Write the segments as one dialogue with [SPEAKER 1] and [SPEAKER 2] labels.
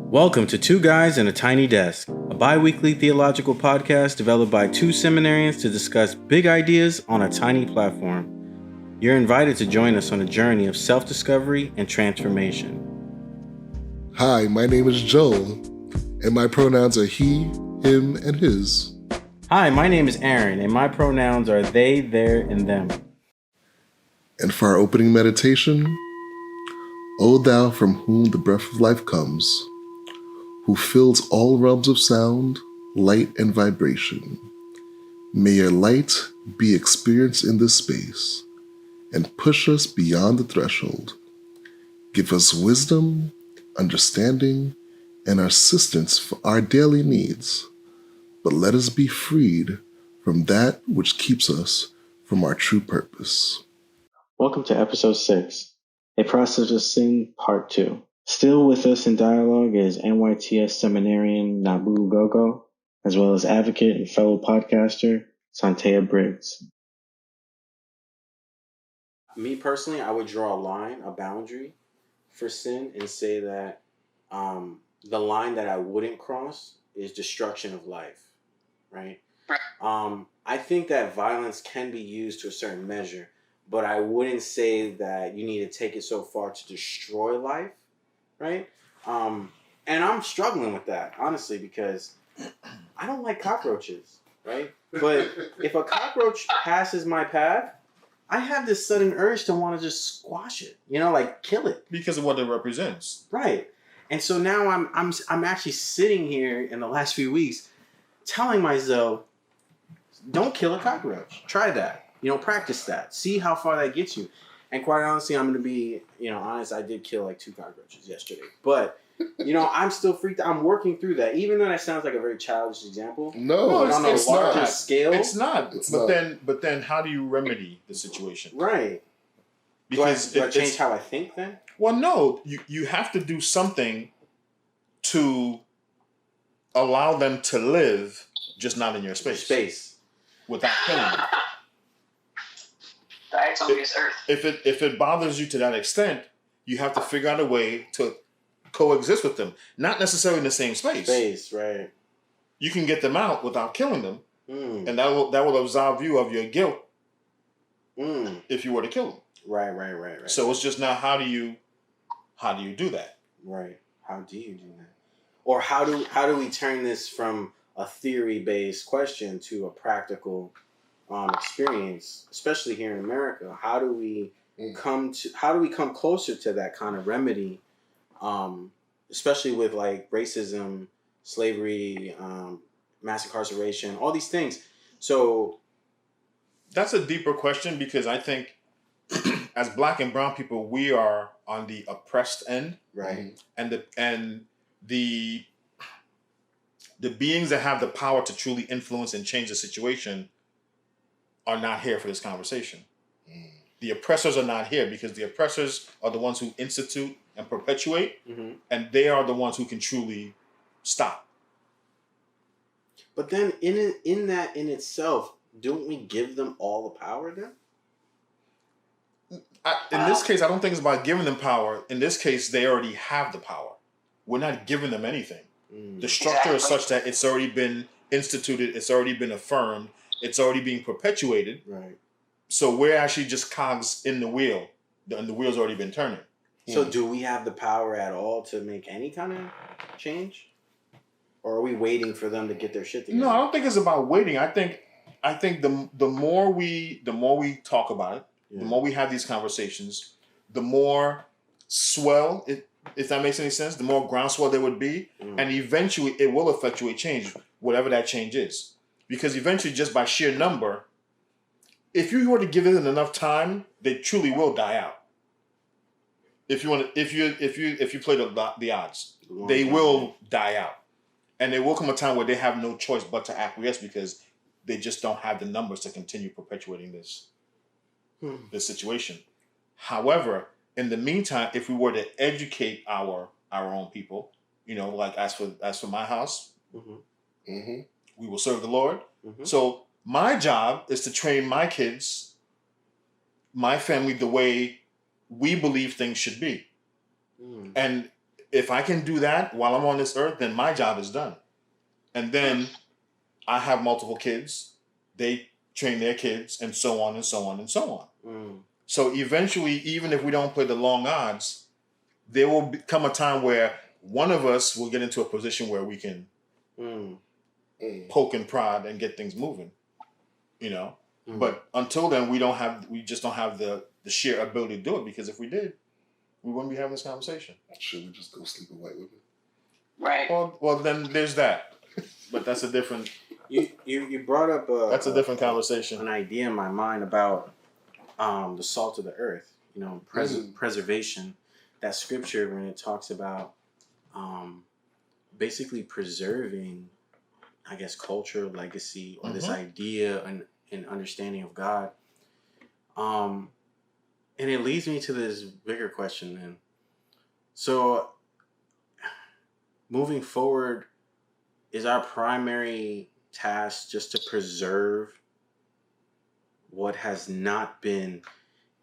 [SPEAKER 1] Welcome to 2Guys&aTinyDesk, a bi-weekly theological podcast developed by two seminarians to discuss big ideas on a tiny platform. You're invited to join us on a journey of self-discovery and transformation.
[SPEAKER 2] Hi, my name is Joel, and my pronouns are he, him, and his.
[SPEAKER 1] Hi, my name is Aaron, and my pronouns are they, their, and them.
[SPEAKER 2] And for our opening meditation, O thou from whom the breath of life comes, who fills all realms of sound, light, and vibration, may your light be experienced in this space and push us beyond the threshold. Give us wisdom, understanding, and assistance for our daily needs, but let us be freed from that which keeps us from our true purpose.
[SPEAKER 1] Welcome to episode 6, A Process of Sin, Part 2. Still with us in dialogue is NYTS seminarian Nabu Gogo, as well as advocate and fellow podcaster Santea Briggs. Me personally, I would draw a line, a boundary for sin and say that the line that I wouldn't cross is destruction of life, right? I think that violence can be used to a certain measure, but I wouldn't say that you need to take it so far to destroy life, right? And I'm struggling with that, honestly, because I don't like cockroaches, right? But if a cockroach passes my path, I have this sudden urge to want to just squash it, like kill it.
[SPEAKER 3] Because of what it represents.
[SPEAKER 1] Right. And so now I'm actually sitting here in the last few weeks telling myself, don't kill a cockroach. Try that. Practice that. See how far that gets you. And quite honestly, I'm going to be, honest, I did kill like 2 cockroaches yesterday. But, I'm still freaked out. I'm working through that. Even though that sounds like a very childish example.
[SPEAKER 2] No,
[SPEAKER 1] on a larger scale.
[SPEAKER 3] It's not. But then how do you remedy the situation?
[SPEAKER 1] Right.
[SPEAKER 3] Because
[SPEAKER 1] do I change how I think then?
[SPEAKER 3] Well, no. You have to do something to allow them to live, just not in your space. Without killing them.
[SPEAKER 4] Diets on this earth.
[SPEAKER 3] If it bothers you to that extent, you have to figure out a way to coexist with them. Not necessarily in the same space.
[SPEAKER 1] Right.
[SPEAKER 3] You can get them out without killing them. And that will absolve you of your guilt if you were to kill them.
[SPEAKER 1] Right.
[SPEAKER 3] So it's just now how do you do that?
[SPEAKER 1] Right. How do you do that? Or how do we turn this from a theory-based question to a practical experience, especially here in America? How do we come closer to that kind of remedy, especially with like racism, slavery, mass incarceration, all these things? So
[SPEAKER 3] that's a deeper question, because I think as Black and brown people, we are on the oppressed end,
[SPEAKER 1] right?
[SPEAKER 3] And the beings that have the power to truly influence and change the situation are not here for this conversation. The oppressors are not here because the oppressors are the ones who institute and perpetuate, and they are the ones who can truly stop.
[SPEAKER 1] But then in that in itself, don't we give them all the power then?
[SPEAKER 3] In this case, I don't think it's about giving them power. In this case, they already have the power. We're not giving them anything. The structure is such that it's already been instituted, it's already been affirmed, it's already being perpetuated.
[SPEAKER 1] Right.
[SPEAKER 3] So we're actually just cogs in the wheel, and the wheel's already been turning.
[SPEAKER 1] So do we have the power at all to make any kind of change? Or are we waiting for them to get their shit together?
[SPEAKER 3] No, I don't think it's about waiting. I think the more we talk about it, the more we have these conversations, the more swell it, if that makes any sense, the more groundswell there would be, and eventually it will effectuate change, whatever that change is. Because eventually, just by sheer number, if you were to give it enough time, they truly will die out. If you play the odds, they will die out, and there will come a time where they have no choice but to acquiesce because they just don't have the numbers to continue perpetuating this situation. However, in the meantime, if we were to educate our own people, like as for my house, we will serve the Lord. So my job is to train my kids, my family, the way we believe things should be. And If I can do that while I'm on this earth, then my job is done. And then I have multiple kids. They train their kids, and so on and so on and so on.
[SPEAKER 1] Mm.
[SPEAKER 3] So eventually, even if we don't play the long odds, there will come a time where one of us will get into a position where we can poke and prod and get things moving. You know, but until then, we just don't have the sheer ability to do it, because if we did, we wouldn't be having this conversation.
[SPEAKER 2] Should we just go sleep with white women?
[SPEAKER 4] Right.
[SPEAKER 3] Well, then there's that. But that's a different.
[SPEAKER 1] You brought up
[SPEAKER 3] That's a different conversation.
[SPEAKER 1] An idea in my mind about the salt of the earth. You know, preservation. That scripture when it talks about basically preserving, I guess, culture, legacy, or this idea and understanding of God. And it leads me to this bigger question then. So, moving forward, is our primary task just to preserve what has not been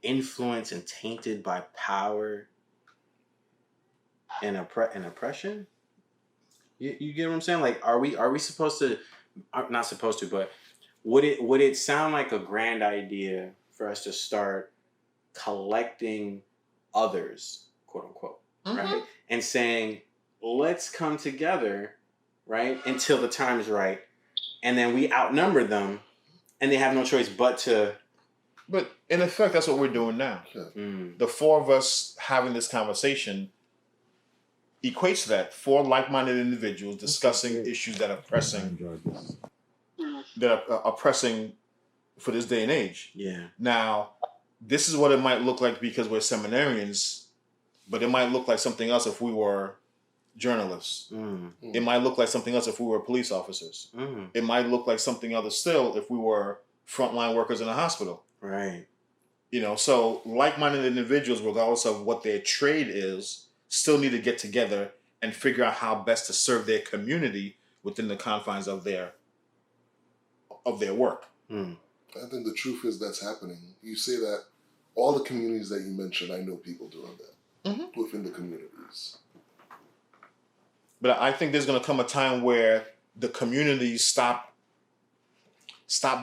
[SPEAKER 1] influenced and tainted by power and oppression? You get what I'm saying? Like, are we supposed to? Not supposed to, but would it sound like a grand idea for us to start collecting others, quote unquote, right? And saying, let's come together, right, until the time is right, and then we outnumber them, and they have no choice but to.
[SPEAKER 3] But in effect, that's what we're doing now. The four of us having this conversation equates to that. Four like-minded individuals discussing issues that are pressing, for this day and age.
[SPEAKER 1] Yeah.
[SPEAKER 3] Now, this is what it might look like because we're seminarians, but it might look like something else if we were journalists. It might look like something else if we were police officers. It might look like something else still if we were frontline workers in a hospital.
[SPEAKER 1] Right.
[SPEAKER 3] You know, so like-minded individuals, regardless of what their trade is, still need to get together and figure out how best to serve their community within the confines of their work.
[SPEAKER 2] I think the truth is that's happening. You say that all the communities that you mentioned, I know people doing that within the communities.
[SPEAKER 3] But I think there's going to come a time where the communities stop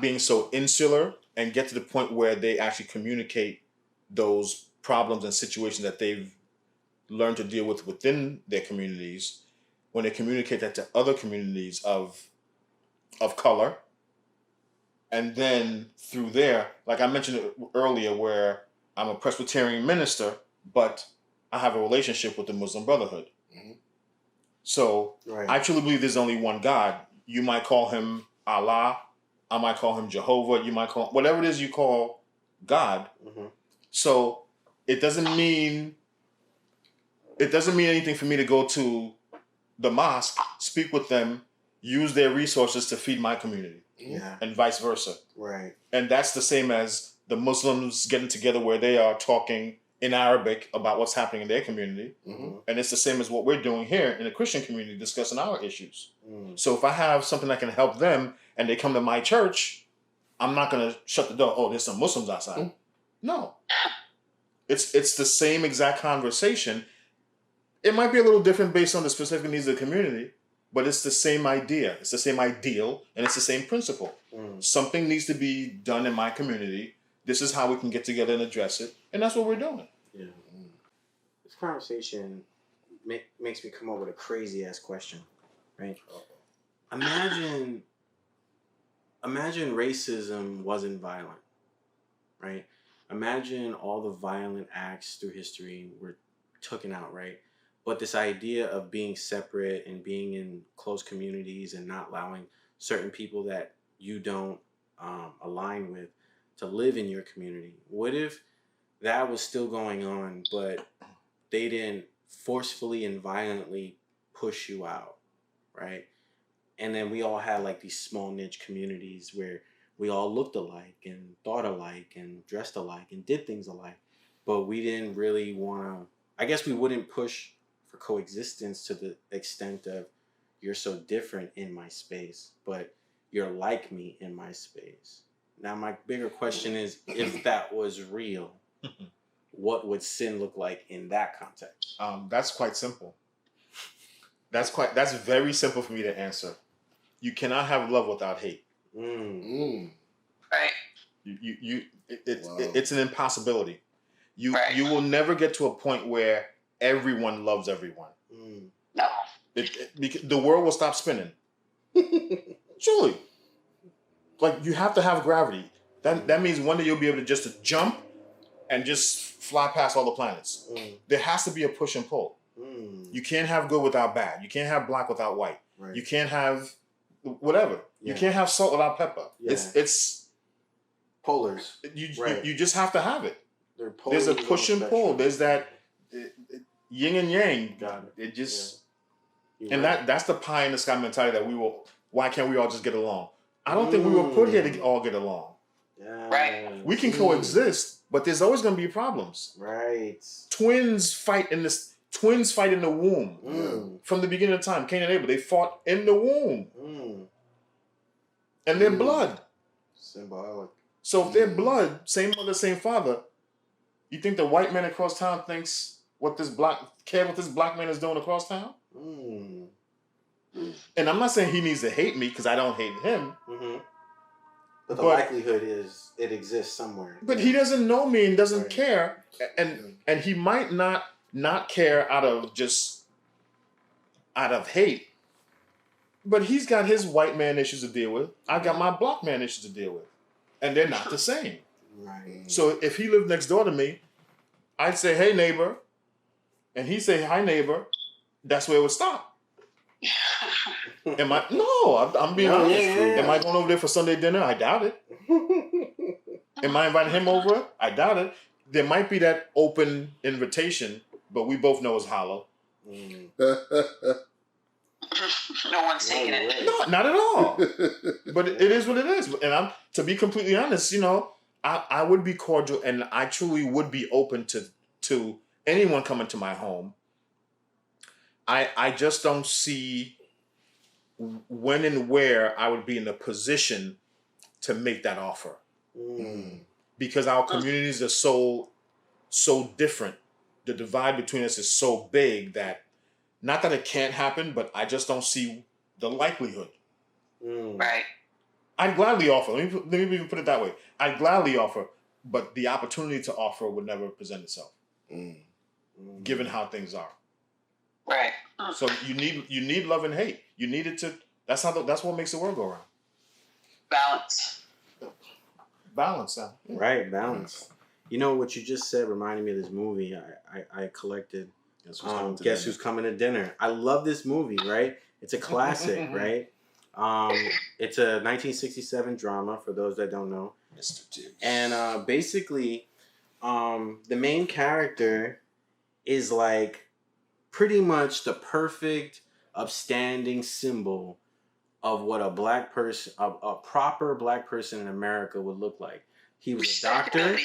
[SPEAKER 3] being so insular and get to the point where they actually communicate those problems and situations that they've learned to deal with within their communities, when they communicate that to other communities of color. And then through there, like I mentioned earlier, where I'm a Presbyterian minister, but I have a relationship with the Muslim Brotherhood. So I truly believe there's only one God. You might call him Allah. I might call him Jehovah. You might call whatever it is you call God. So it doesn't mean anything for me to go to the mosque, speak with them, use their resources to feed my community. And vice versa.
[SPEAKER 1] Right.
[SPEAKER 3] And that's the same as the Muslims getting together where they are talking in Arabic about what's happening in their community. And it's the same as what we're doing here in the Christian community, discussing our issues. So if I have something that can help them and they come to my church, I'm not going to shut the door. Oh, there's some Muslims outside. No. It's the same exact conversation. It might be a little different based on the specific needs of the community, but it's the same idea. It's the same ideal, and it's the same principle. Something needs to be done in my community. This is how we can get together and address it, and that's what we're doing.
[SPEAKER 1] Yeah. This conversation makes me come up with a crazy-ass question, right? Imagine racism wasn't violent, right? Imagine all the violent acts through history were taken out, right? But this idea of being separate and being in close communities and not allowing certain people that you don't align with to live in your community. What if that was still going on, but they didn't forcefully and violently push you out, right? And then we all had like these small niche communities where we all looked alike and thought alike and dressed alike and did things alike. But we didn't really want to, I guess we wouldn't push for coexistence to the extent of you're so different in my space, but you're like me in my space. Now, my bigger question is, if that was real, what would sin look like in that context?
[SPEAKER 3] That's quite simple. That's very simple for me to answer. You cannot have love without hate.
[SPEAKER 4] Right.
[SPEAKER 3] It's an impossibility. You will never get to a point where everyone loves everyone.
[SPEAKER 4] No.
[SPEAKER 3] The world will stop spinning. Truly. Like, you have to have gravity. That means one day you'll be able to just jump and just fly past all the planets. There has to be a push and pull. You can't have good without bad. You can't have black without white. Right. You can't have whatever. You can't have salt without pepper. It's
[SPEAKER 1] polars.
[SPEAKER 3] You just have to have it. There's a push and pull. There's that yin and yang.
[SPEAKER 1] Got it.
[SPEAKER 3] It just that's the pie in the sky mentality that why can't we all just get along? I don't think we were put here to all get along.
[SPEAKER 1] Yeah.
[SPEAKER 4] Right.
[SPEAKER 3] We can coexist, but there's always going to be problems.
[SPEAKER 1] Right.
[SPEAKER 3] Twins fight in the womb. From the beginning of time, Cain and Abel, they fought in the womb. And their blood.
[SPEAKER 1] Symbolic.
[SPEAKER 3] So if their blood, same mother, same father, you think the white man across town thinks what this black man is doing across town? And I'm not saying he needs to hate me because I don't hate him.
[SPEAKER 1] But the likelihood is it exists somewhere.
[SPEAKER 3] But he doesn't know me and doesn't care. And he might not care out of hate. But he's got his white man issues to deal with. I got my black man issues to deal with. And they're not the same.
[SPEAKER 1] Right.
[SPEAKER 3] So if he lived next door to me, I'd say, hey, neighbor. And he'd say, hi, neighbor. That's where it would stop. I'm being honest. Am I going over there for Sunday dinner? I doubt it. Am I inviting him over? I doubt it. There might be that open invitation, but we both know it's hollow.
[SPEAKER 4] No one's taking it.
[SPEAKER 3] No, not at all. But it is what it is. And to be completely honest, I would be cordial and I truly would be open to anyone coming to my home. I just don't see when and where I would be in a position to make that offer. Because our communities are so different. The divide between us is so big that, not that it can't happen, but I just don't see the likelihood.
[SPEAKER 4] Right.
[SPEAKER 3] I'd gladly offer. Let me even put it that way. I'd gladly offer, but the opportunity to offer would never present itself, given how things are.
[SPEAKER 4] Right.
[SPEAKER 3] So you need love and hate. You need it to. That's what makes the world go around. Balance.
[SPEAKER 1] Right, balance. You know what you just said reminded me of this movie I collected. Guess Who's Coming to Dinner. I love this movie, right? It's a classic, right? It's a 1967 drama for those that don't know.
[SPEAKER 3] Mr. Tibbs.
[SPEAKER 1] And basically, the main character is like pretty much the perfect upstanding symbol of what a black person, a proper black person in America would look like. He was a doctor.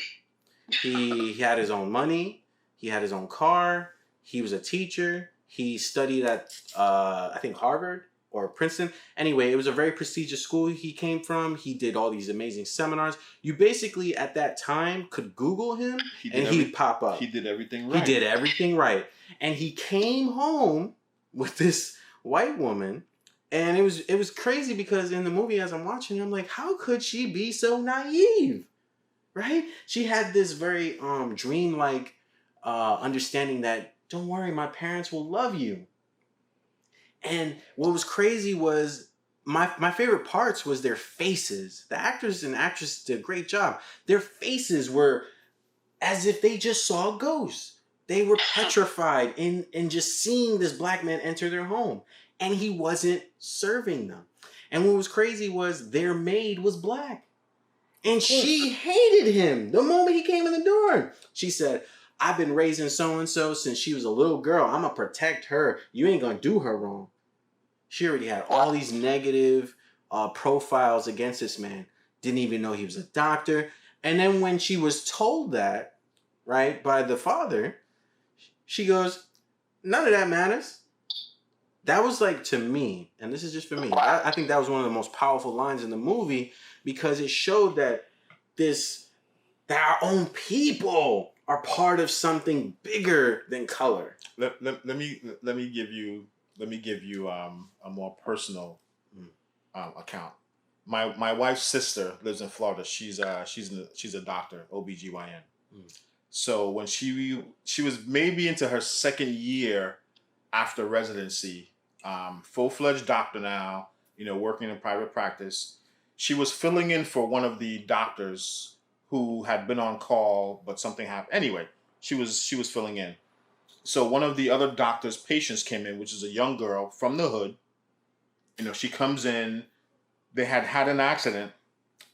[SPEAKER 1] He had his own money. He had his own car. He was a teacher. He studied at, I think, Harvard or Princeton. Anyway, it was a very prestigious school he came from. He did all these amazing seminars. You basically, at that time, could Google him and he'd pop up.
[SPEAKER 3] He did everything right.
[SPEAKER 1] He did everything right. And he came home with this white woman. And it was crazy because in the movie, as I'm watching, I'm like, how could she be so naive? Right? She had this very dreamlike understanding that, don't worry, my parents will love you. And what was crazy was my favorite parts was their faces. The actors and actresses did a great job. Their faces were as if they just saw a ghost. They were petrified in just seeing this black man enter their home. And he wasn't serving them. And what was crazy was their maid was black. And she hated him the moment he came in the door. She said, I've been raising so-and-so since she was a little girl. I'm going to protect her. You ain't going to do her wrong. She already had all these negative profiles against this man. Didn't even know he was a doctor. And then when she was told that, right, by the father, she goes, none of that matters. That was like, to me, and this is just for me, I think that was one of the most powerful lines in the movie because it showed that our own people are part of something bigger than color.
[SPEAKER 3] Let me give you let me give you a more personal account. My wife's sister lives in Florida. She's a doctor, OBGYN. So when she was maybe into her second year after residency, full-fledged doctor now, working in private practice. She was filling in for one of the doctors who had been on call, but something happened. Anyway, she was filling in. So one of the other doctor's patients came in, which is a young girl from the hood. She comes in. They had an accident,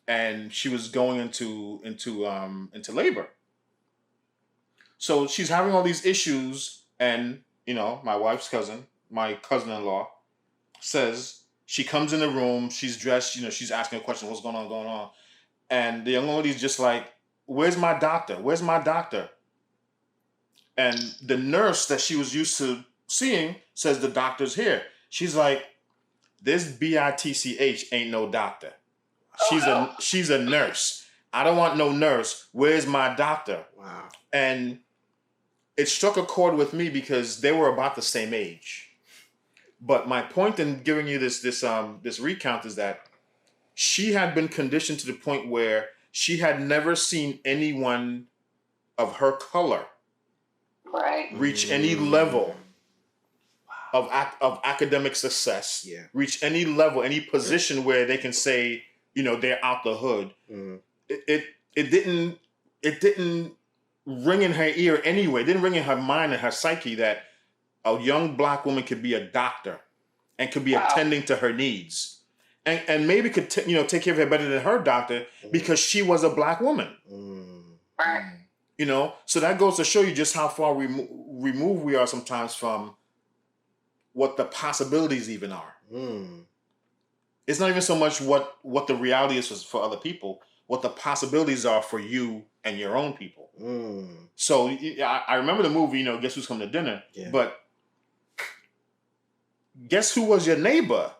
[SPEAKER 3] and she was going into labor. So she's having all these issues, and my wife's cousin, my cousin-in-law, says she comes in the room. She's dressed. She's asking a question. What's going on? And the young lady's just like, "Where's my doctor? Where's my doctor?" And the nurse that she was used to seeing says the doctor's here. She's like, "This bitch ain't no doctor. She's a nurse. I don't want no nurse. Where's my doctor?"
[SPEAKER 1] Wow.
[SPEAKER 3] And it struck a chord with me because they were about the same age. But my point in giving you this recount is that she had been conditioned to the point where she had never seen anyone of her color reach any level of academic success, reach any level, any position where they can say, they're out the hood. It didn't ring in her ear anyway. It didn't ring in her mind and her psyche that a young black woman could be a doctor and could be attending to her needs. And maybe could take care of her better than her doctor because she was a black woman.
[SPEAKER 4] Right.
[SPEAKER 3] So that goes to show you just how far removed we are sometimes from what the possibilities even are. It's not even so much what the reality is for other people, what the possibilities are for you and your own people. So I remember the movie, Guess Who's Coming to Dinner? Yeah. But guess who was your neighbor?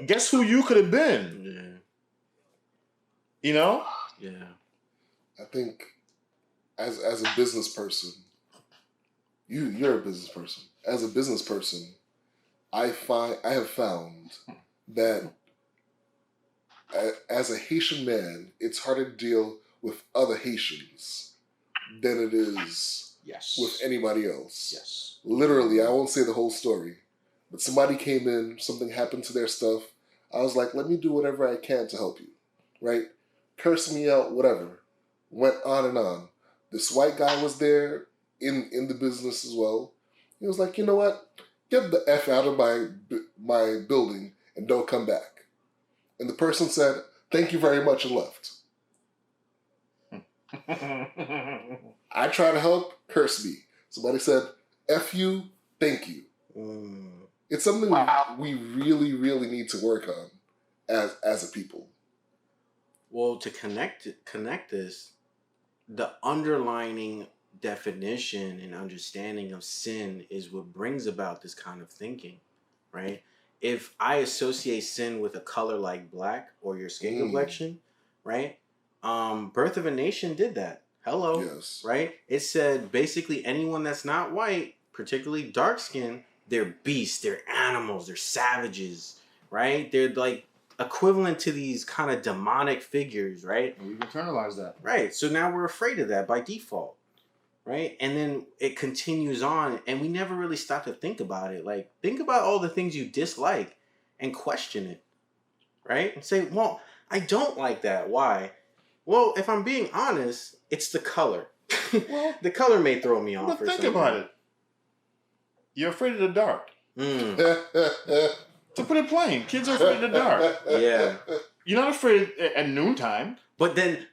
[SPEAKER 3] Guess who you could have been?
[SPEAKER 1] Yeah.
[SPEAKER 2] I think as a business person, you're a business person. As a business person, I have found that as a Haitian man, it's harder to deal with other Haitians than it is with anybody else.
[SPEAKER 3] Yes.
[SPEAKER 2] Literally, I won't say the whole story, but somebody came in, something happened to their stuff. I was like, let me do whatever I can to help you, right? Curse me out, whatever. Went on and on. This white guy was there in the business as well. He was like, you know what? Get the F out of my building and don't come back. And the person said, thank you very much, and left. I try to help, curse me. Somebody said, F you, thank you. It's something we really, really need to work on as a people.
[SPEAKER 1] Well, to connect this, the underlining definition and understanding of sin is what brings about this kind of thinking, right? If I associate sin with a color like black or your skin complexion, right? Birth of a Nation did that. Hello,
[SPEAKER 2] yes.
[SPEAKER 1] Right? It said basically anyone that's not white, particularly dark skin, they're beasts, they're animals, they're savages, right? They're like equivalent to these kind of demonic figures, right?
[SPEAKER 3] And we've internalized that.
[SPEAKER 1] Right. So now we're afraid of that by default, right? And then it continues on, and we never really stop to think about it. Like, think about all the things you dislike and question it, right? And say, well, I don't like that. Why? Well, if I'm being honest, it's the color. Well, the color may throw me off.
[SPEAKER 3] But think about it. You're afraid of the dark. To put it plain, kids are afraid of the dark.
[SPEAKER 1] Yeah.
[SPEAKER 3] You're not afraid at noontime.
[SPEAKER 1] But then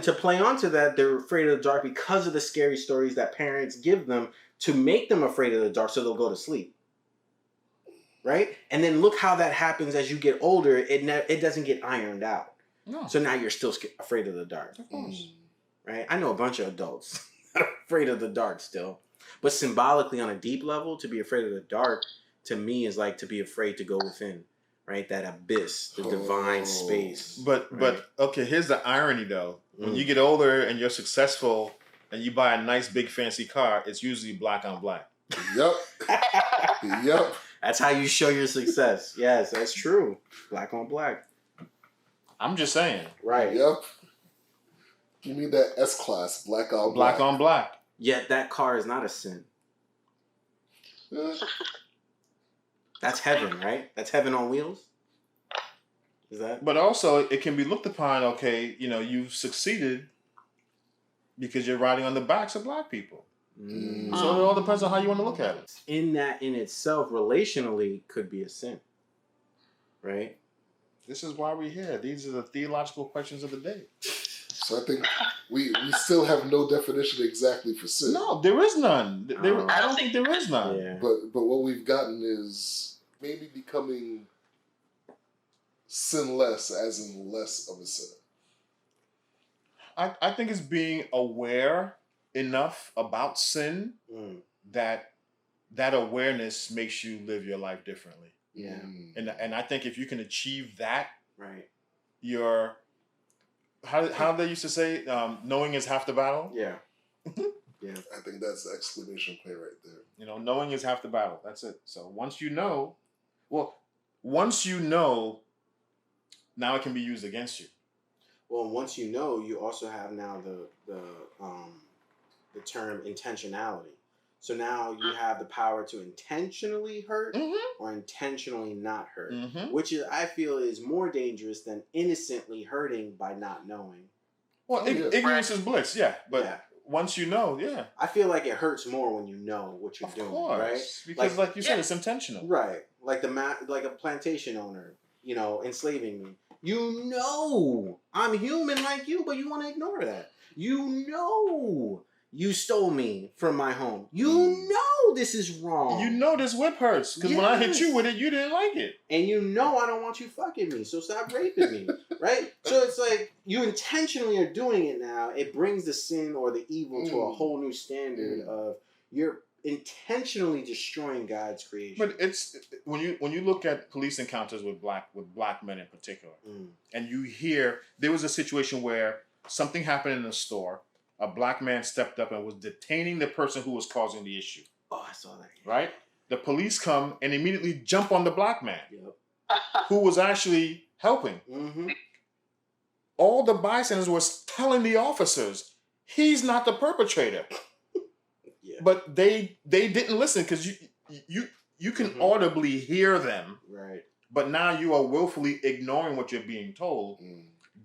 [SPEAKER 1] to play onto that, they're afraid of the dark because of the scary stories that parents give them to make them afraid of the dark so they'll go to sleep. Right? And then look how that happens as you get older. It doesn't get ironed out.
[SPEAKER 3] No.
[SPEAKER 1] So now you're still afraid of the dark.
[SPEAKER 3] Of course.
[SPEAKER 1] Right? I know a bunch of adults that are afraid of the dark still. But symbolically, on a deep level, to be afraid of the dark, to me, is like to be afraid to go within. Right? That abyss, the divine space.
[SPEAKER 3] But okay, here's the irony though. When you get older and you're successful and you buy a nice big fancy car, it's usually black on black.
[SPEAKER 2] Yep.
[SPEAKER 1] That's how you show your success. Yes, that's true. Black on black.
[SPEAKER 3] I'm just saying.
[SPEAKER 1] Right.
[SPEAKER 2] Yep. You need that S-Class, black on
[SPEAKER 3] Black
[SPEAKER 2] black.
[SPEAKER 3] on black.
[SPEAKER 1] Yet that car is not a sin.
[SPEAKER 2] Yeah.
[SPEAKER 1] That's heaven, right? That's heaven on wheels? Is that?
[SPEAKER 3] But also, it can be looked upon, okay, you've succeeded because you're riding on the backs of black people.
[SPEAKER 1] Mm.
[SPEAKER 3] So it all depends on how you want to look at it.
[SPEAKER 1] In that in itself, relationally, could be a sin. Right?
[SPEAKER 3] This is why we're here. These are the theological questions of the day.
[SPEAKER 2] So I think we still have no definition exactly for sin.
[SPEAKER 3] No, there is none. I don't think there is none.
[SPEAKER 1] Yeah.
[SPEAKER 2] But what we've gotten is maybe becoming sinless, as in less of a sinner.
[SPEAKER 3] I think it's being aware enough about sin that awareness makes you live your life differently.
[SPEAKER 1] Yeah.
[SPEAKER 3] And I think if you can achieve that,
[SPEAKER 1] Right.
[SPEAKER 3] you're how they used to say, knowing is half the battle.
[SPEAKER 1] Yeah. Yeah.
[SPEAKER 2] I think that's the exclamation point right there.
[SPEAKER 3] Knowing is half the battle. That's it. So once you know, now it can be used against you.
[SPEAKER 1] Well, once you know, you also have now the term intentionality. So now you have the power to intentionally hurt or intentionally not hurt, which I feel is more dangerous than innocently hurting by not knowing.
[SPEAKER 3] Well, ignorance is bliss, yeah. But
[SPEAKER 1] Yeah.
[SPEAKER 3] once you know, yeah.
[SPEAKER 1] I feel like it hurts more when you know what you're doing, right?
[SPEAKER 3] Because like you said, it's intentional.
[SPEAKER 1] Right. Like like a plantation owner, enslaving me. I'm human like you, but you want to ignore that. You stole me from my home. This is wrong.
[SPEAKER 3] This whip hurts. Because when I hit you with it, you didn't like it.
[SPEAKER 1] And I don't want you fucking me, so stop raping me. Right? So it's like you intentionally are doing it now. It brings the sin or the evil to a whole new standard of you're intentionally destroying God's creation.
[SPEAKER 3] But it's when you look at police encounters with black men in particular, and you hear there was a situation where something happened in a store. A black man stepped up and was detaining the person who was causing the issue.
[SPEAKER 1] Oh, I saw that.
[SPEAKER 3] Right? The police come and immediately jump on the black man, who was actually helping. All the bystanders was telling the officers, he's not the perpetrator. But they didn't listen because you can audibly hear them.
[SPEAKER 1] Right.
[SPEAKER 3] But now you are willfully ignoring what you're being told.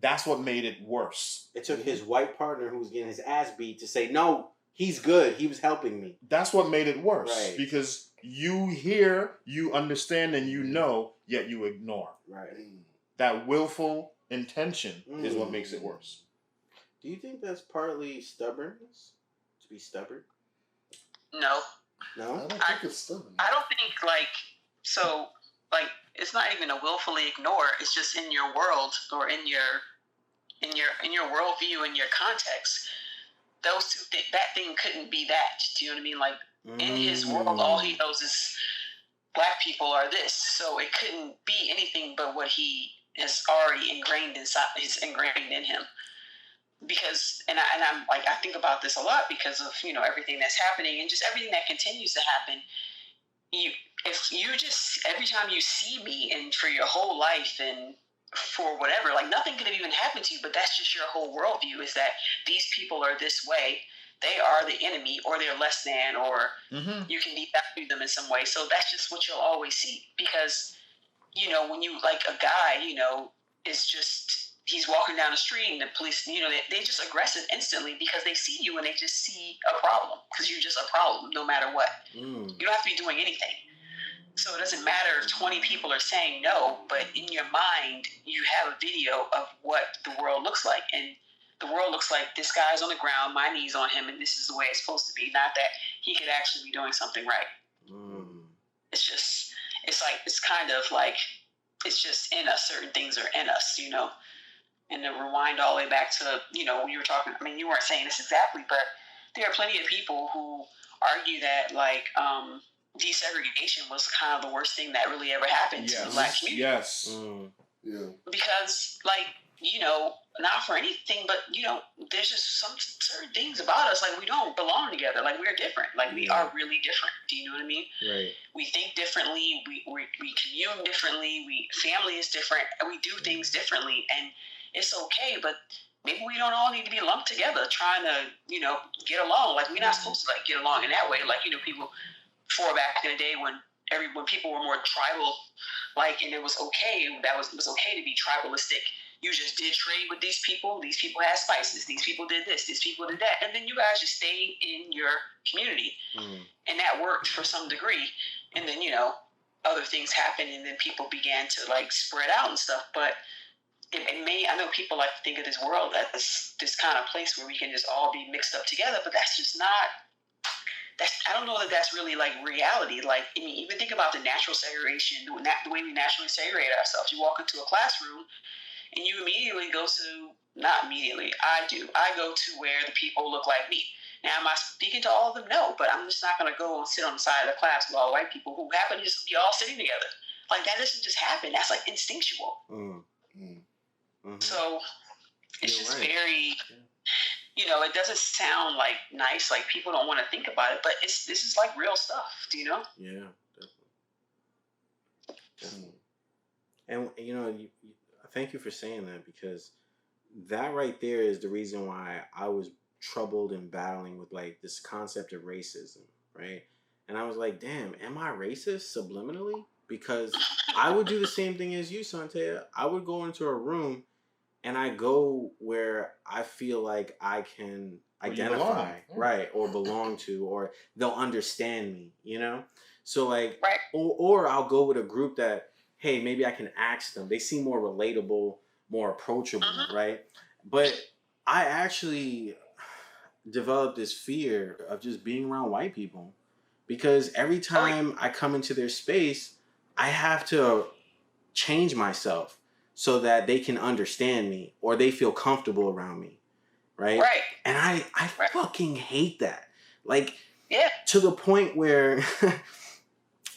[SPEAKER 3] That's what made it worse.
[SPEAKER 1] It took his white partner who was getting his ass beat to say, no, he's good. He was helping me.
[SPEAKER 3] That's what made it worse.
[SPEAKER 1] Right.
[SPEAKER 3] Because you hear, you understand, and you know, yet you ignore.
[SPEAKER 1] Right.
[SPEAKER 3] That willful intention is what makes it worse.
[SPEAKER 1] Do you think that's partly stubbornness? To be stubborn?
[SPEAKER 4] No.
[SPEAKER 1] No?
[SPEAKER 2] I don't think it's stubborn.
[SPEAKER 4] I don't think it's not even a willfully ignore. It's just in your world or in your worldview, in your context. Those two that thing couldn't be that. Do you know what I mean? Like in his world, all he knows is black people are this. So it couldn't be anything but what he has already ingrained inside. Is ingrained in him. Because I'm like I think about this a lot because of everything that's happening and just everything that continues to happen. If you just every time you see me and for your whole life and for whatever, like nothing could have even happened to you, but that's just your whole worldview is that these people are this way, they are the enemy, or they're less than, or you can devalue them in some way. So that's just what you'll always see because when you like a guy, is just. He's walking down the street and the police, they're just aggressive instantly because they see you and they just see a problem because you're just a problem no matter what. You don't have to be doing anything. So it doesn't matter if 20 people are saying no, but in your mind, you have a video of what the world looks like. And the world looks like this guy's on the ground, my knee's on him, and this is the way it's supposed to be. Not that he could actually be doing something right. It's just, it's kind of like, it's just in us. Certain things are in us, And to rewind all the way back to, you were talking, I mean, you weren't saying this exactly, but there are plenty of people who argue that, like, desegregation was kind of the worst thing that really ever happened to the black community.
[SPEAKER 3] Yes.
[SPEAKER 2] Yeah.
[SPEAKER 4] Because, like, not for anything, but there's just some certain things about us, like we don't belong together, like we're different, like we are really different. Do you know what I mean?
[SPEAKER 1] Right.
[SPEAKER 4] We think differently, we commune differently, family is different, we do things differently, and it's okay, but maybe we don't all need to be lumped together trying to, get along. Like, we're not supposed to, like, get along in that way. Like, people before back in the day when people were more tribal, like, and it was okay, it was okay to be tribalistic. You just did trade with these people. These people had spices. These people did this. These people did that. And then you guys just stayed in your community. And that worked for some degree. And then, other things happened, and then people began to, like, spread out and stuff. But I know people like to think of this world as this kind of place where we can just all be mixed up together, but that's just not. I don't know that that's really like reality. Like, I mean, even think about the natural segregation, the way we naturally segregate ourselves. You walk into a classroom, and you immediately go to, not immediately, I go to where the people look like me. Now, am I speaking to all of them? No, but I'm just not going to go and sit on the side of the class with all white people who happen to just be all sitting together. Like, that doesn't just happen. That's like instinctual. So it's just very, it doesn't sound like nice, like people don't want to think about it, but this is like real stuff, do you know?
[SPEAKER 1] Yeah, definitely. And thank you for saying that, because that right there is the reason why I was troubled and battling with like this concept of racism, right? And I was like, damn, am I racist subliminally? Because I would do the same thing as you, Santea. I would go into a room and I go where I feel like I can identify, right, or belong to, or they'll understand me, So like,
[SPEAKER 4] right.
[SPEAKER 1] or I'll go with a group that, hey, maybe I can ask them. They seem more relatable, more approachable, right? But I actually developed this fear of just being around white people, because every time I come into their space, I have to change myself so that they can understand me or they feel comfortable around me, right?
[SPEAKER 4] Right.
[SPEAKER 1] And I fucking hate that. Like,
[SPEAKER 4] yeah,
[SPEAKER 1] to the point where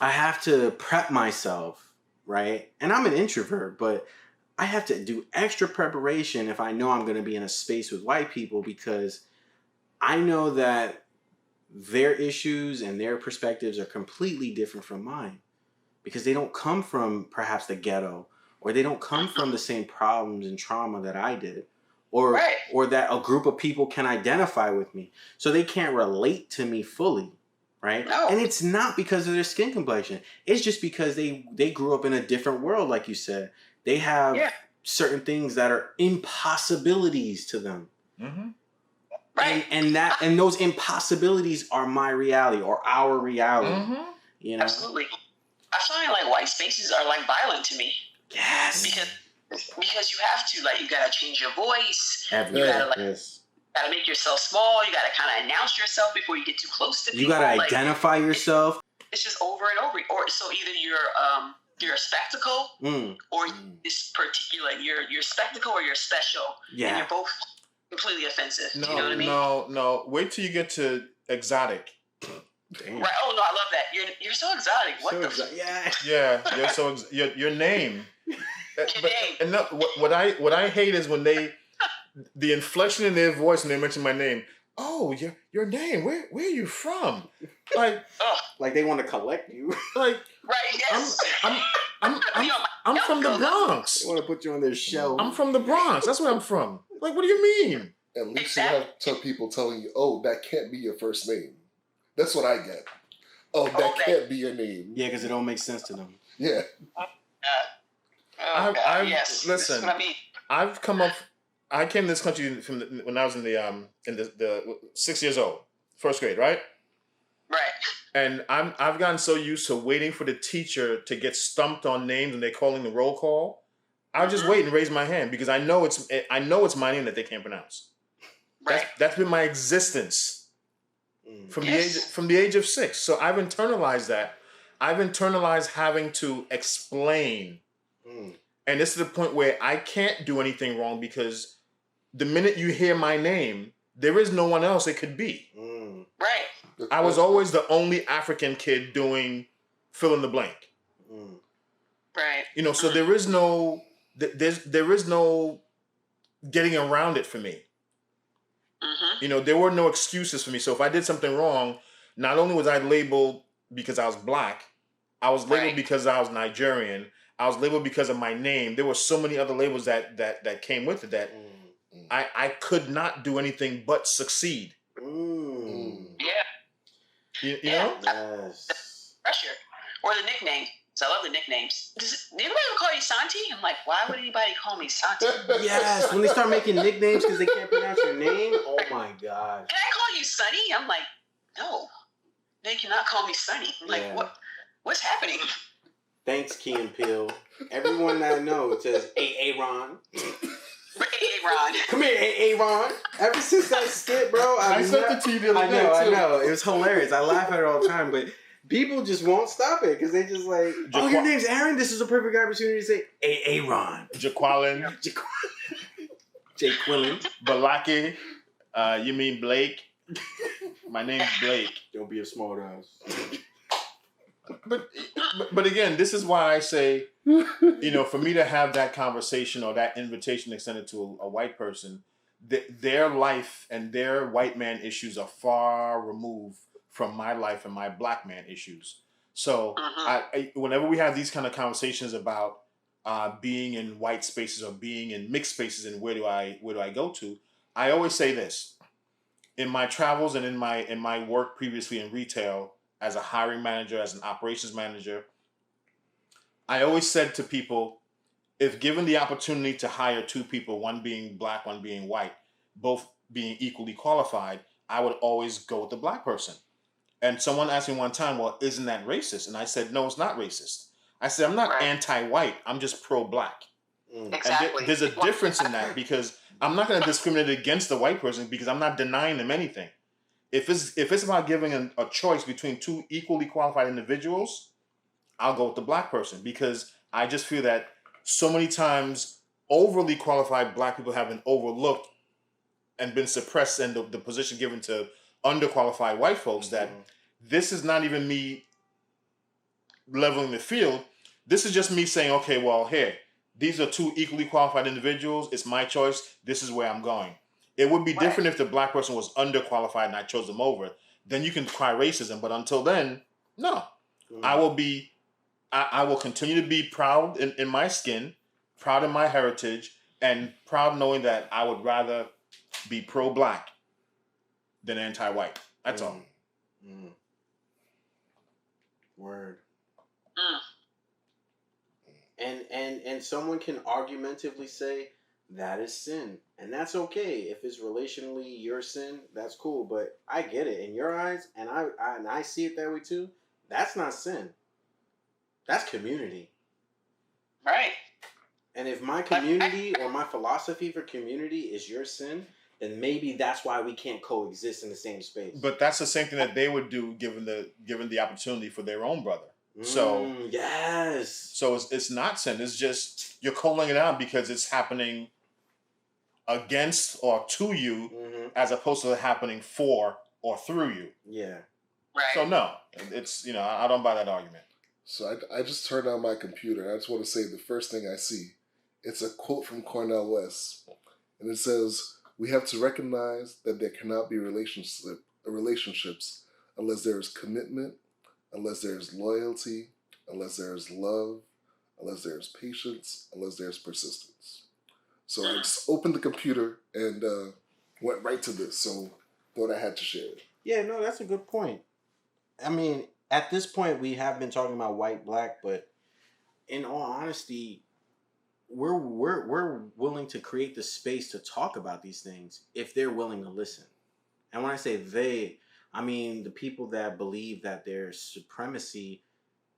[SPEAKER 1] I have to prep myself, right? And I'm an introvert, but I have to do extra preparation if I know I'm going to be in a space with white people, because I know that their issues and their perspectives are completely different from mine, because they don't come from perhaps the ghetto, or they don't come from the same problems and trauma that I did, or that a group of people can identify with me. So they can't relate to me fully, right?
[SPEAKER 4] No.
[SPEAKER 1] And it's not because of their skin complexion. It's just because they grew up in a different world, like you said. They have certain things that are impossibilities to them.
[SPEAKER 3] Mm-hmm.
[SPEAKER 4] Right.
[SPEAKER 1] And those impossibilities are my reality, or our reality.
[SPEAKER 3] Mm-hmm.
[SPEAKER 4] Absolutely. I find like white spaces are like violent to me.
[SPEAKER 1] Yes.
[SPEAKER 4] Because you have to, like, you gotta change your voice. You gotta make yourself small. You gotta kind of announce yourself before you get too close to people.
[SPEAKER 1] You gotta identify yourself.
[SPEAKER 4] It's just over and over. Or so either you're a spectacle, or this particular you're spectacle or you're special.
[SPEAKER 1] Yeah.
[SPEAKER 4] And you're both completely offensive.
[SPEAKER 3] No,
[SPEAKER 4] you know what I mean?
[SPEAKER 3] No. Wait till you get to exotic.
[SPEAKER 1] Damn.
[SPEAKER 4] Right. Oh no, I love that. You're so exotic. What
[SPEAKER 1] Yeah.
[SPEAKER 3] You're so your name.
[SPEAKER 4] Your name.
[SPEAKER 3] And no, what I hate is when the inflection in their voice when they mention my name. Oh, your name. Where are you from? Like,
[SPEAKER 1] like they want to collect you.
[SPEAKER 3] Like,
[SPEAKER 4] right? Yes.
[SPEAKER 3] I'm from the Bronx.
[SPEAKER 1] They want to put you on their show.
[SPEAKER 3] I'm from the Bronx. That's where I'm from. Like, what do you mean?
[SPEAKER 2] At least you have people telling you, "Oh, that can't be your first name." That's what I get. Oh, that can't be your name.
[SPEAKER 1] Yeah, because it don't make sense to them.
[SPEAKER 2] Yeah.
[SPEAKER 3] Listen. I've come up. I came to this country when I was in the 6 years old, first grade, right?
[SPEAKER 4] Right.
[SPEAKER 3] And I've gotten so used to waiting for the teacher to get stumped on names and they're calling the roll call. I'll just wait and raise my hand because I know it's my name that they can't pronounce.
[SPEAKER 4] Right.
[SPEAKER 3] That's been my existence from the age of 6. So I've internalized that. I've internalized having to explain. And this is the point where I can't do anything wrong because the minute you hear my name, there is no one else it could be.
[SPEAKER 4] Right.
[SPEAKER 3] I was always the only African kid doing fill in the blank.
[SPEAKER 4] Right.
[SPEAKER 3] So there is no getting around it for me.
[SPEAKER 4] Mm-hmm.
[SPEAKER 3] You know, there were no excuses for me. So if I did something wrong, not only was I labeled because I was black, I was labeled because I was Nigerian. I was labeled because of my name. There were so many other labels that came with it that I could not do anything but succeed.
[SPEAKER 4] Yeah.
[SPEAKER 3] You know?
[SPEAKER 1] Yes.
[SPEAKER 4] Pressure. Or the nickname. So I love the nicknames. Does anybody ever call you Santi? I'm like, why would anybody call me Santi?
[SPEAKER 1] Yes, when they start making nicknames because they can't pronounce your name. Oh my God.
[SPEAKER 4] Can I call you Sonny? I'm like, no. They cannot call me Sonny. I'm like, what's happening?
[SPEAKER 1] Thanks, Key and Peele. Everyone that I know says, hey, Ron.
[SPEAKER 4] Hey, Ron.
[SPEAKER 1] Come here, hey, Ron. Ever since that skit, bro.
[SPEAKER 3] I sent it to you the other day,
[SPEAKER 1] I know. It was hilarious. I laugh at it all the time, but people just won't stop it because they just like, oh, your name's Aaron? This is a perfect opportunity to say, hey, Ron.
[SPEAKER 3] Jaqualin.
[SPEAKER 1] Jaquilin.
[SPEAKER 3] Balaki. You mean Blake? My name's Blake.
[SPEAKER 1] Don't be a smart ass.
[SPEAKER 3] But again, this is why I say, you know, for me to have that conversation or that invitation extended to a white person, their life and their white man issues are far removed from my life and my black man issues. So I whenever we have these kind of conversations about being in white spaces or being in mixed spaces and where do I go to, I always say this. In my travels and in my work previously in retail, as a hiring manager, as an operations manager, I always said to people, if given the opportunity to hire two people, one being black, one being white, both being equally qualified, I would always go with the black person. And someone asked me one time, well, isn't that racist? And I said, no, it's not racist. I said, I'm not anti-white. I'm just pro-black.
[SPEAKER 4] Exactly.
[SPEAKER 3] And there's a difference in that because I'm not going to discriminate against the white person because I'm not denying them anything. If it's about giving a choice between two equally qualified individuals, I'll go with the black person because I just feel that so many times overly qualified black people have been overlooked and been suppressed and the position given to underqualified white folks that this is not even me leveling the field. This is just me saying, okay, well, here, these are two equally qualified individuals. It's my choice. This is where I'm going. It would be different if the black person was underqualified and I chose them over. Then you can cry racism. But until then, no. I will continue to be proud in my skin, proud in my heritage, and proud knowing that I would rather be pro-black than anti-white. That's all.
[SPEAKER 1] Word. And someone can argumentatively say that is sin. And that's okay. If it's relationally your sin, that's cool. But I get it. In your eyes, and I see it that way too, that's not sin. That's community.
[SPEAKER 4] Right.
[SPEAKER 1] And if my community or my philosophy for community is your sin, then maybe that's why we can't coexist in the same space.
[SPEAKER 3] But that's the same thing that they would do given the opportunity for their own brother. So
[SPEAKER 1] yes.
[SPEAKER 3] So it's not sin. It's just you're calling it out because it's happening against or to you as opposed to it happening for or through you.
[SPEAKER 1] Yeah.
[SPEAKER 4] Right.
[SPEAKER 3] So no, it's I don't buy that argument.
[SPEAKER 2] So I just turned on my computer. I just want to say the first thing I see. It's a quote from Cornel West. And it says, we have to recognize that there cannot be relationships unless there is commitment, unless there is loyalty, unless there is love, unless there is patience, unless there is persistence. So I just opened the computer and went right to this. So thought I had to share it.
[SPEAKER 1] Yeah, no, that's a good point. I mean, at this point, we have been talking about white, black, but in all honesty, we're willing to create the space to talk about these things if they're willing to listen. And when I say they, I mean the people that believe that their supremacy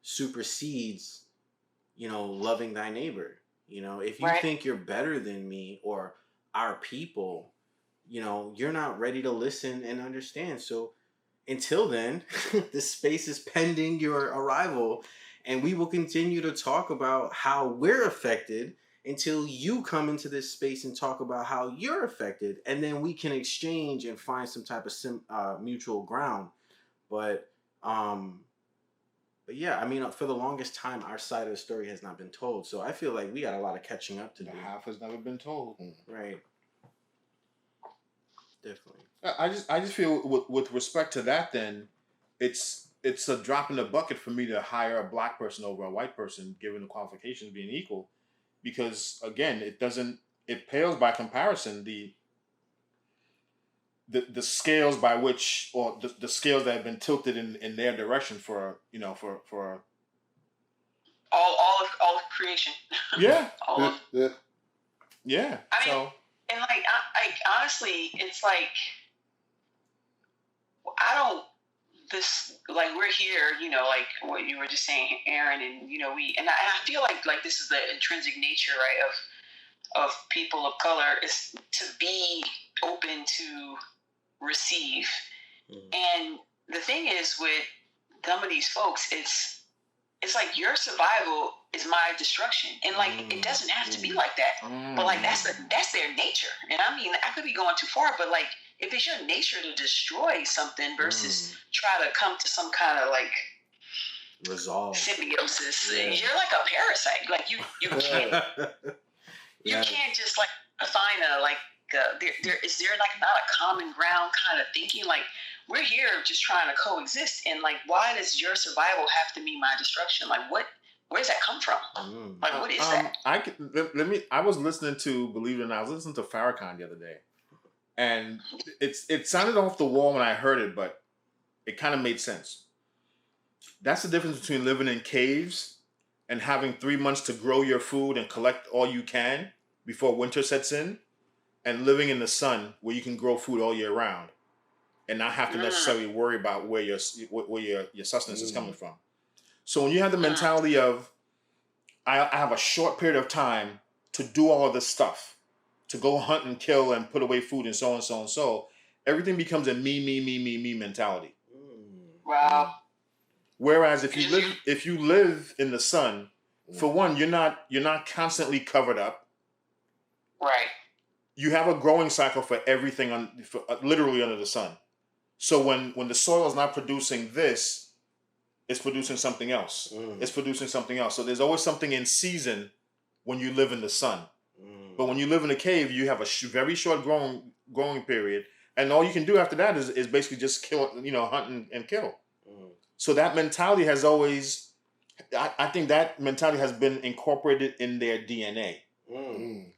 [SPEAKER 1] supersedes, loving thy neighbor. If you think you're better than me or our people, you're not ready to listen and understand. So until then, the space is pending your arrival, and we will continue to talk about how we're affected until you come into this space and talk about how you're affected, and then we can exchange and find some type of mutual ground. But yeah, I mean, for the longest time, our side of the story has not been told. So I feel like we got a lot of catching up to do.
[SPEAKER 3] The half has never been told.
[SPEAKER 1] Right. Definitely.
[SPEAKER 3] I just feel with respect to that, then it's a drop in the bucket for me to hire a black person over a white person, given the qualifications being equal, because again, it pales by comparison the scales by which, or the scales that have been tilted in their direction for
[SPEAKER 4] all of creation.
[SPEAKER 3] Yeah.
[SPEAKER 4] all of
[SPEAKER 3] Yeah.
[SPEAKER 4] I mean,
[SPEAKER 3] So
[SPEAKER 4] and like honestly, it's like I don't this like we're here, like what you were just saying, Aaron, and I feel like this is the intrinsic nature, right, of people of color, is to be open to receive. And the thing is with some of these folks, it's like your survival is my destruction, and like it doesn't have to be like that, but like that's their nature. And I mean, I could be going too far, but like if it's your nature to destroy something versus try to come to some kind of like
[SPEAKER 1] resolve
[SPEAKER 4] symbiosis, you're like a parasite. Like you can't you can't just like find a like is there like not a common ground kind of thinking? Like we're here just trying to coexist, and like why does your survival have to be my destruction? Like where does that come from? Like what is that?
[SPEAKER 3] I was listening to, believe it or not, I was listening to Farrakhan the other day, and it sounded off the wall when I heard it, but it kind of made sense. That's the difference between living in caves and having 3 months to grow your food and collect all you can before winter sets in, and living in the sun where you can grow food all year round and not have to necessarily worry about where your sustenance is coming from. So when you have the mentality of, I have a short period of time to do all of this stuff, to go hunt and kill and put away food and so on and so and so, everything becomes a me mentality.
[SPEAKER 4] Wow.
[SPEAKER 3] Whereas if you live in the sun, for one, you're not constantly covered up.
[SPEAKER 4] Right.
[SPEAKER 3] You have a growing cycle for everything literally under the sun. So when the soil is not producing this, it's producing something else. It's producing something else. So there's always something in season when you live in the sun. But when you live in a cave, you have a very short growing period, and all you can do after that is basically just kill, hunt and kill. So that mentality has always, I think that mentality has been incorporated in their DNA.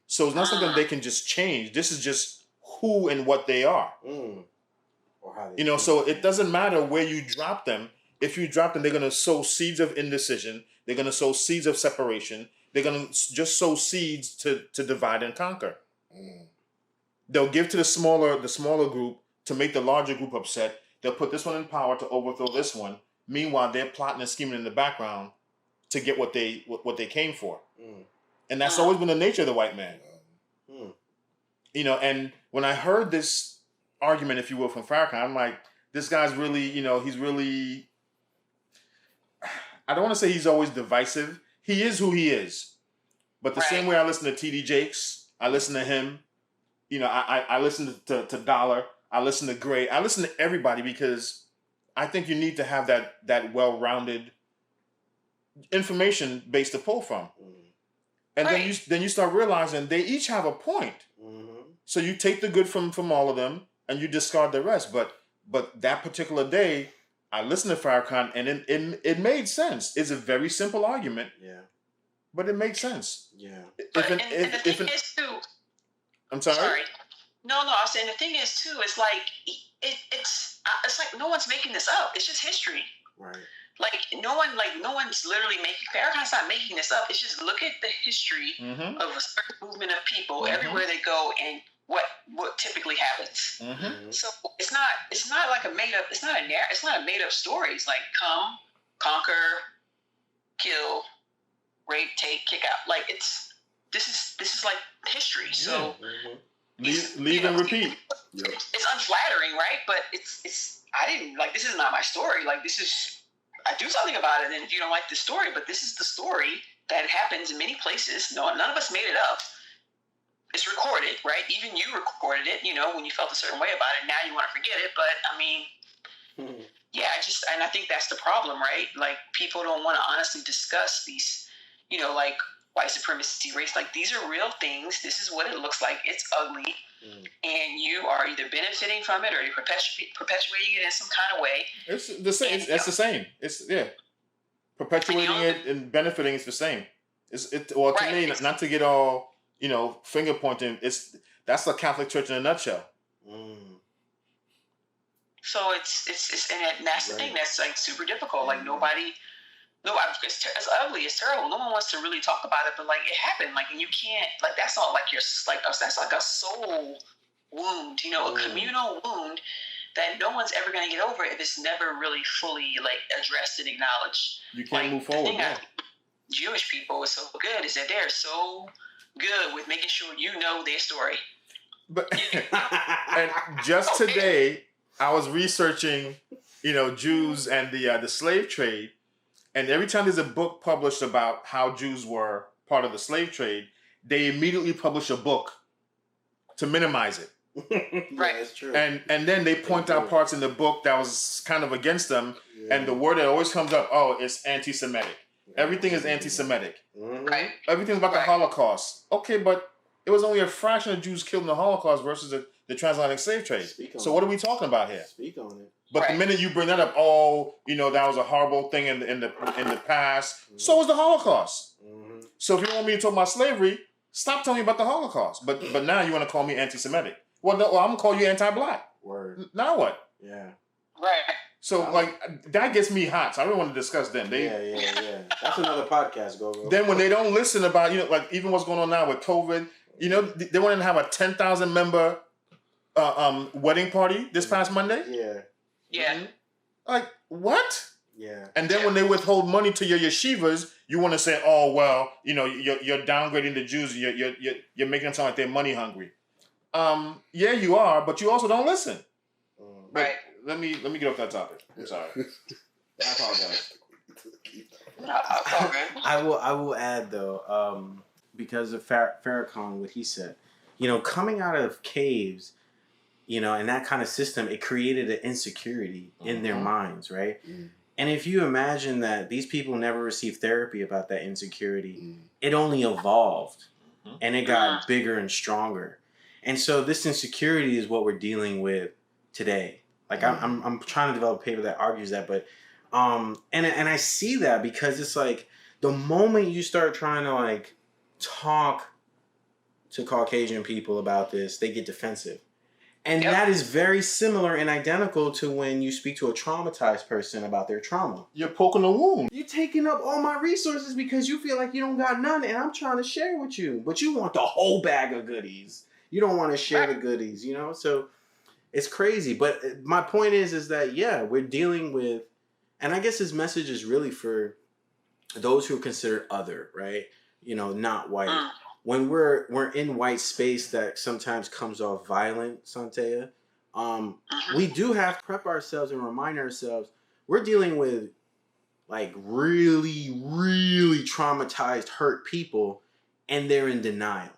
[SPEAKER 3] So it's not something they can just change. This is just who and what they are. Or how they so it doesn't matter where you drop them. If you drop them, they're going to sow seeds of indecision. They're going to sow seeds of separation. They're going to just sow seeds to divide and conquer. They'll give to the smaller group to make the larger group upset. They'll put this one in power to overthrow this one. Meanwhile, they're plotting and scheming in the background to get what they came for. And that's always been the nature of the white man. And when I heard this argument, if you will, from Farrakhan, I'm like, this guy's really, he's really, I don't want to say he's always divisive. He is who he is. But the same way I listen to T.D. Jakes, I listen to him, I listen to Dollar, I listen to Gray, I listen to everybody, because I think you need to have that well-rounded information base to pull from. And then you start realizing they each have a point. So you take the good from all of them and you discard the rest. But that particular day, I listened to Farrakhan, and it made sense. It's a very simple argument. Yeah. But it made sense. Yeah.
[SPEAKER 4] The thing is too.
[SPEAKER 3] I'm sorry.
[SPEAKER 4] No, I was saying the thing is too. It's like it's like no one's making this up. It's just history. Right. Like no one's literally Farrakhan's not making this up. It's just look at the history of a certain movement of people everywhere they go, and what typically happens. So it's not like a made up. It's not a made up story. It's like come, conquer, kill, rape, take, kick out. Like this is like history. So
[SPEAKER 3] leave and repeat.
[SPEAKER 4] It's unflattering, right? But it's this is not my story. Like this is. I do something about it, and if you don't like the story, but this is the story that happens in many places. No, none of us made it up. It's recorded, right? Even you recorded it, when you felt a certain way about it. Now you want to forget it, but I mean, I think that's the problem, right? Like people don't want to honestly discuss these, like white supremacy, race. Like these are real things. This is what it looks like. It's ugly. and you are either benefiting from it or you're perpetuating it in some kind of way.
[SPEAKER 3] It's the same. That's the same. It's perpetuating it and benefiting is the same. Well, to me, not to get all finger pointing. That's the Catholic Church in a nutshell.
[SPEAKER 4] So it's and that's the thing that's like super difficult. Like it's ugly, it's terrible. No one wants to really talk about it, but like it happened. Like, and you can't, like, that's not like that's like a soul wound, a communal wound that no one's ever going to get over if it's never really fully like addressed and acknowledged.
[SPEAKER 3] You can't move forward.
[SPEAKER 4] Jewish people is so good is that they're so good with making sure you know their story.
[SPEAKER 3] But and just today, I was researching, Jews and the slave trade, and every time there's a book published about how Jews were part of the slave trade, they immediately publish a book to minimize it.
[SPEAKER 4] Right,
[SPEAKER 1] that's true.
[SPEAKER 3] And then they point out parts in the book that was kind of against them, and the word that always comes up, it's anti-Semitic. Everything is anti-Semitic.
[SPEAKER 4] Right.
[SPEAKER 3] Everything's about the Holocaust. Okay, but it was only a fraction of Jews killed in the Holocaust versus the transatlantic slave trade. So what are we talking about here?
[SPEAKER 1] Speak on it.
[SPEAKER 3] But the minute you bring that up, that was a horrible thing in the past. So was the Holocaust. So if you don't want me to talk about slavery, stop telling me about the Holocaust. But now you want to call me anti-Semitic. Well, no, I'm gonna call you anti-black.
[SPEAKER 1] Word.
[SPEAKER 3] Now what?
[SPEAKER 1] Yeah.
[SPEAKER 4] Right.
[SPEAKER 3] So that gets me hot. So I don't want to discuss them.
[SPEAKER 1] Yeah. That's another podcast. Go.
[SPEAKER 3] Then when they don't listen about even what's going on now with COVID, they wanted to have a 10,000 member wedding party this past Monday.
[SPEAKER 4] Yeah.
[SPEAKER 3] Like what?
[SPEAKER 1] Yeah.
[SPEAKER 3] And then when they withhold money to your yeshivas, you want to say, oh well, you're downgrading the Jews. You're making them sound like they're money hungry. Yeah, you are, but you also don't listen.
[SPEAKER 4] Right.
[SPEAKER 3] Let me get off that topic. I'm sorry. I apologize.
[SPEAKER 1] I will add though, because of Farrakhan, what he said, coming out of caves, and that kind of system, it created an insecurity in their minds, right? And if you imagine that these people never received therapy about that insecurity, it only evolved and it got bigger and stronger. And so this insecurity is what we're dealing with today. Like I'm trying to develop a paper that argues that, but and I see that because it's like the moment you start trying to like talk to Caucasian people about this, they get defensive. And that is very similar and identical to when you speak to a traumatized person about their trauma.
[SPEAKER 3] You're poking a wound.
[SPEAKER 1] You're taking up all my resources because you feel like you don't got none and I'm trying to share with you. But you want the whole bag of goodies. You don't want to share the goodies, So it's crazy. But my point is that, we're dealing with, and I guess this message is really for those who are considered other, right? Not white. When we're in white space that sometimes comes off violent, Santea, we do have to prep ourselves and remind ourselves we're dealing with like really, really traumatized, hurt people, and they're in denial.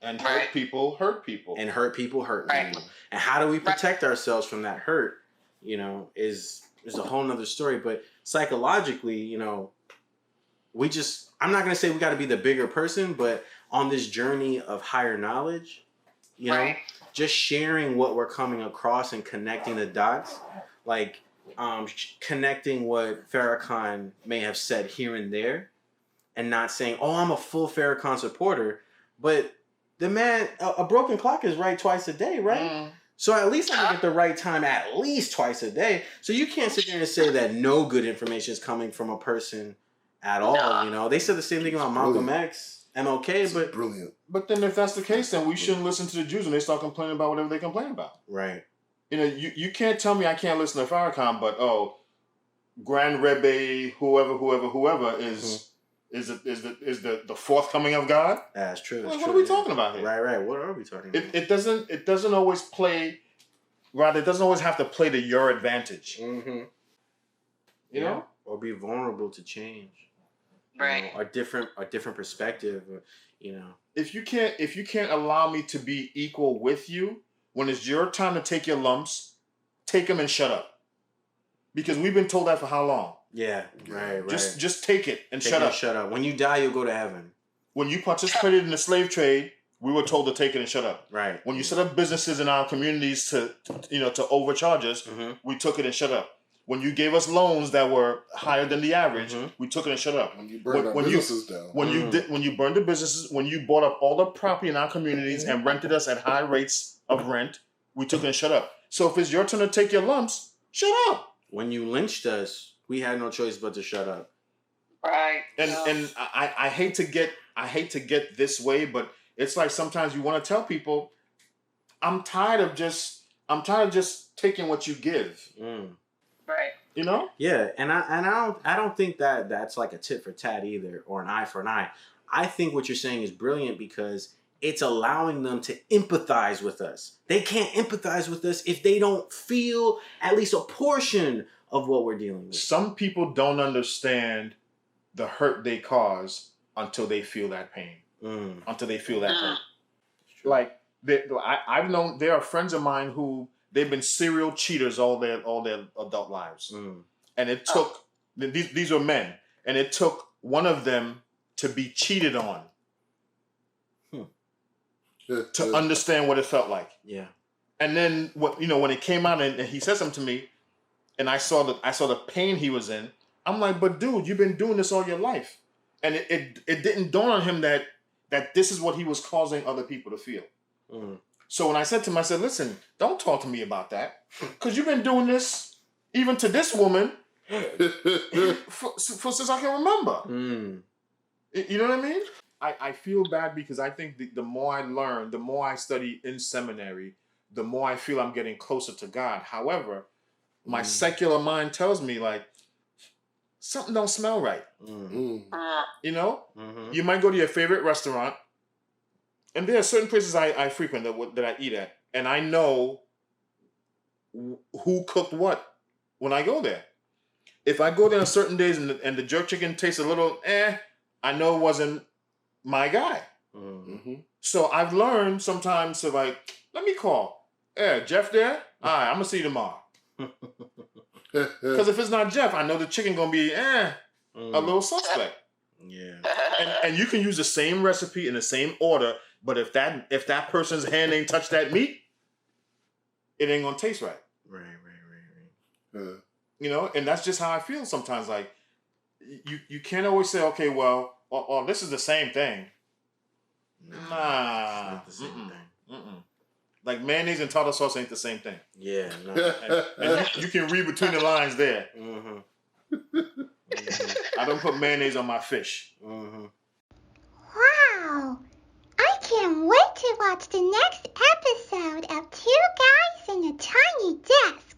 [SPEAKER 3] And hurt people hurt people.
[SPEAKER 1] And hurt people hurt people. And how do we protect ourselves from that hurt, is a whole nother story. But psychologically, I'm not going to say we got to be the bigger person, but on this journey of higher knowledge, just sharing what we're coming across and connecting the dots, like connecting what Farrakhan may have said here and there and not saying, oh, I'm a full Farrakhan supporter, but the man, a broken clock is right twice a day, right? So at least I get the right time at least twice a day. So you can't sit there and say that no good information is coming from a person at all, They said the same thing about Malcolm X, MLK, but
[SPEAKER 2] brilliant.
[SPEAKER 3] But then if that's the case, then we shouldn't listen to the Jews when they start complaining about whatever they complain about.
[SPEAKER 1] Right.
[SPEAKER 3] You can't tell me I can't listen to Farrakhan, but Grand Rebbe, whoever is the forthcoming of God.
[SPEAKER 1] That's true.
[SPEAKER 3] What are we talking about here?
[SPEAKER 1] Right. What are we talking about?
[SPEAKER 3] It doesn't always play. Rather, it doesn't always have to play to your advantage.
[SPEAKER 1] You
[SPEAKER 3] know,
[SPEAKER 1] or be vulnerable to change.
[SPEAKER 4] Right.
[SPEAKER 1] A different perspective.
[SPEAKER 3] If you can't allow me to be equal with you when it's your time to take your lumps, take them and shut up. Because we've been told that for how long?
[SPEAKER 1] Yeah, right.
[SPEAKER 3] Just take it and shut up.
[SPEAKER 1] Shut up. When you die, you'll go to heaven.
[SPEAKER 3] When you participated in the slave trade, we were told to take it and shut up.
[SPEAKER 1] Right.
[SPEAKER 3] When you set up businesses in our communities to overcharge us, we took it and shut up. When you gave us loans that were higher than the average, we took it and shut up.
[SPEAKER 2] When you burned our businesses down.
[SPEAKER 3] When you burned the businesses, when you bought up all the property in our communities and rented us at high rates of rent, we took it and shut up. So if it's your turn to take your lumps, shut up.
[SPEAKER 1] When you lynched us, we had no choice but to shut up.
[SPEAKER 4] Right.
[SPEAKER 3] And I hate to get this way, but it's like sometimes you want to tell people, I'm tired of just taking what you give.
[SPEAKER 4] Right.
[SPEAKER 3] You know?
[SPEAKER 1] Yeah, and I don't think that that's like a tit for tat either, or an eye for an eye. I think what you're saying is brilliant because it's allowing them to empathize with us. They can't empathize with us if they don't feel at least a portion of what we're dealing with.
[SPEAKER 3] Some people don't understand the hurt they cause until they feel that pain. Until they feel that hurt. Like I've known there are friends of mine who they've been serial cheaters all their adult lives, and it took these were men, and it took one of them to be cheated on to understand what it felt like. Yeah, and then when it came out and he said something to me, and I saw the pain he was in. I'm like, but dude, you've been doing this all your life, and it didn't dawn on him that this is what he was causing other people to feel. So when I said to him, I said, listen, don't talk to me about that. Because you've been doing this, even to this woman, for since I can remember. You know what I mean? I feel bad because I think the more I learn, the more I study in seminary, the more I feel I'm getting closer to God. However, my secular mind tells me, like, something don't smell right. You know? You might go to your favorite restaurant, and there are certain places I frequent that I eat at, and I know who cooked what when I go there. If I go there on certain days and the jerk chicken tastes a little I know it wasn't my guy. So I've learned sometimes to let me call. Jeff there? All right, I'm going to see you tomorrow. Because if it's not Jeff, I know the chicken going to be a little suspect. Yeah. And you can use the same recipe in the same order, but if that person's hand ain't touched that meat, it ain't gonna taste right. Right. You know, and that's just how I feel sometimes. Like you can't always say, okay, well, this is the same thing. Nah, it's not the same thing. Like mayonnaise and tartar sauce ain't the same thing. Yeah. No. and you can read between the lines there. I don't put mayonnaise on my fish.
[SPEAKER 5] Wow! I can't wait to watch the next episode of 2 Guys and a Tiny Desk.